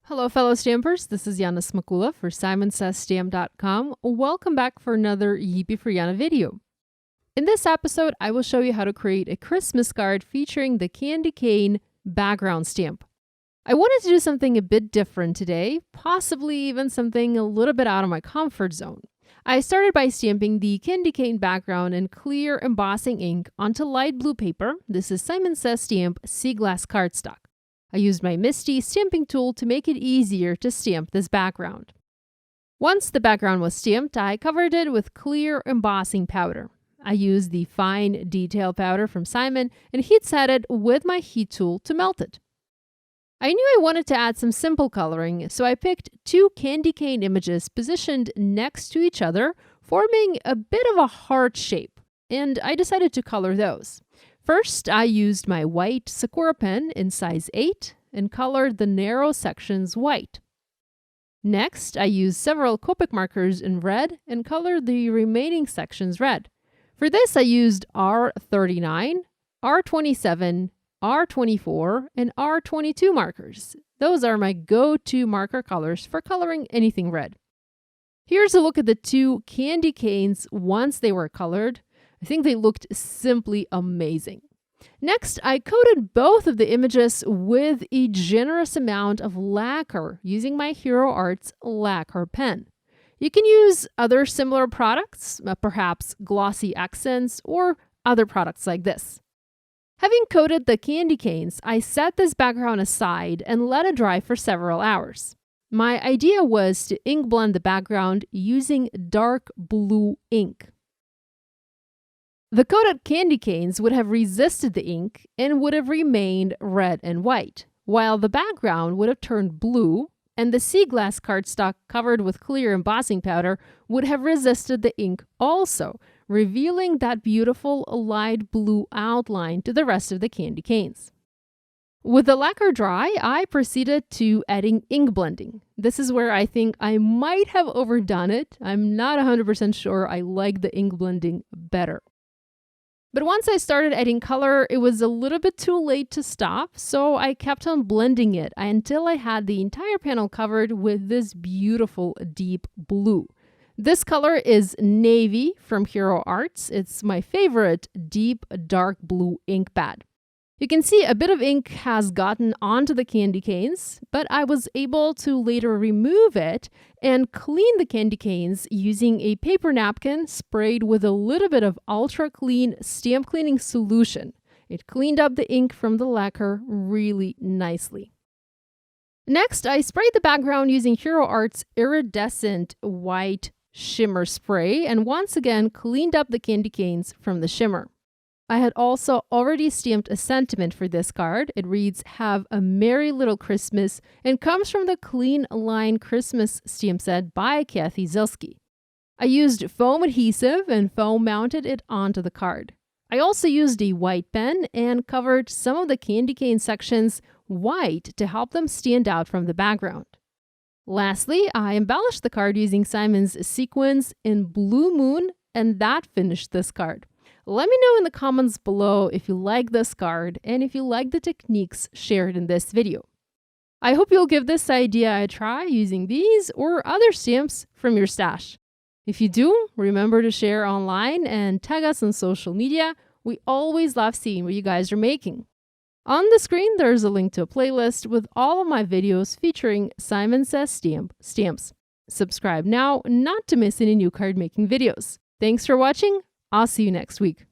Hello, fellow stampers. This is Yana Smakula for SimonsSaysStamp.com. Welcome back for another Yippee For Yana video. In this episode, I will show you how to create a Christmas card featuring the candy cane background stamp. I wanted to do something a bit different today, possibly even something a little bit out of my comfort zone. I started by stamping the candy cane background in clear embossing ink onto light blue paper. This is Simons Says Stamp Sea Glass cardstock. I used my MISTI stamping tool to make it easier to stamp this background. Once the background was stamped, I covered it with clear embossing powder. I used the fine detail powder from Simon and heat set it with my heat tool to melt it. I knew I wanted to add some simple coloring, so I picked two candy cane images positioned next to each other, forming a bit of a heart shape, and I decided to color those. First, I used my white Sakura pen in size 8 and colored the narrow sections white. Next, I used several Copic markers in red and colored the remaining sections red. For this, I used R39, R27, R24, and R22 markers. Those are my go-to marker colors for coloring anything red. Here's a look at the two candy canes once they were colored. I think they looked simply amazing. Next, I coated both of the images with a generous amount of lacquer using my Hero Arts lacquer pen. You can use other similar products, perhaps glossy accents or other products like this. Having coated the candy canes, I set this background aside and let it dry for several hours. My idea was to ink blend the background using dark blue ink. The coated candy canes would have resisted the ink and would have remained red and white, while the background would have turned blue, and the sea glass cardstock covered with clear embossing powder would have resisted the ink also, revealing that beautiful light blue outline to the rest of the candy canes. With the lacquer dry, I proceeded to adding ink blending. This is where I think I might have overdone it. I'm not 100% sure I like the ink blending better. But once I started adding color, it was a little bit too late to stop, so I kept on blending it until I had the entire panel covered with this beautiful deep blue. This color is Navy from Hero Arts. It's my favorite deep dark blue ink pad. You can see a bit of ink has gotten onto the candy canes, but I was able to later remove it and clean the candy canes using a paper napkin sprayed with a little bit of ultra clean stamp cleaning solution. It cleaned up the ink from the lacquer really nicely. Next, I sprayed the background using Hero Arts iridescent white shimmer spray and once again cleaned up the candy canes from the shimmer. I had also already stamped a sentiment for this card. It reads, "Have a Merry Little Christmas," and comes from the Clean Line Christmas stamp set by Kathy Zilski. I used foam adhesive and foam mounted it onto the card. I also used a white pen and covered some of the candy cane sections white to help them stand out from the background. Lastly, I embellished the card using Simon's sequins in Blue Moon, and that finished this card. Let me know in the comments below if you like this card and if you like the techniques shared in this video. I hope you'll give this idea a try using these or other stamps from your stash. If you do, remember to share online and tag us on social media. We always love seeing what you guys are making. On the screen, there's a link to a playlist with all of my videos featuring Simons Says Stamp stamps. Subscribe now not to miss any new card making videos. Thanks for watching. I'll see you next week.